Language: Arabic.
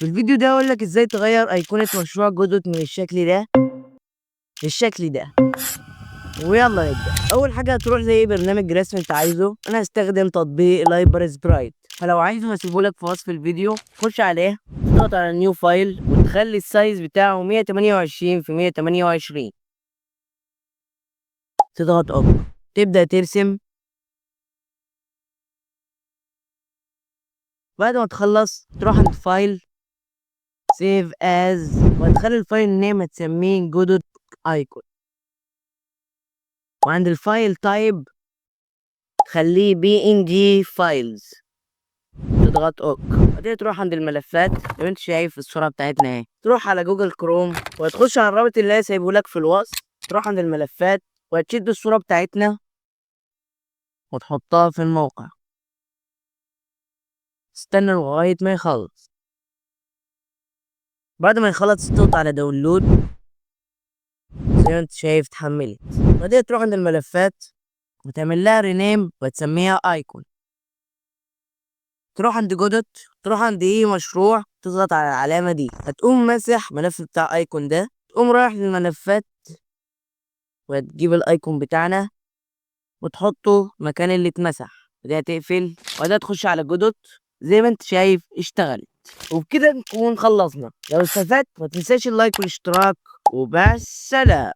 في الفيديو ده اقول لك ازاي تغير ايقونة مشروع جودوت من الشكل ده للشكل ده. ويلا نبدأ. اول حاجة هتروح زي برنامج رسم انت عايزه. انا هستخدم تطبيق لايبر سبرايت، فلو عايزه هسيبهولك في وصف الفيديو. خش عليه، تضغط على نيو فايل وتخلي السايز بتاعه 128 في 128. تضغط اوك، تبدأ ترسم. بعد ما تخلص تروح عند فايل سيف از، وهتخلي الفايل نيم هتسميه جودوت ايكون، وعند الفايل تايب خليه PNG فايلز. تضغط اوك، بعدين تروح عند الملفات زي ما انت شايف الصورة بتاعتنا اهي. تروح على جوجل كروم وهتخش على الرابط اللي انا سايبهولك في الوصف. تروح عند الملفات وهتشد الصورة بتاعتنا وتحطها في الموقع. استنى لغاية ما يخلص. بعد ما يخلص تضغط على داونلود زي ما انت شايف اتحملت. بعدين تروح عند الملفات وتعمل لها رينيم وتسميها ايكون. تروح عند جودت، تروح عند مشروع، تضغط على العلامة دي، هتقوم مسح ملف بتاع ايكون ده. تقوم رايح للملفات وتجيب الايكون بتاعنا وتحطه مكان اللي اتمسح. ودي هتقفل وده تخش على جودت زي ما انت شايف اشتغلت. وبكده نكون خلصنا. لو استفدت ما تنساش اللايك والاشتراك، وبس سلام.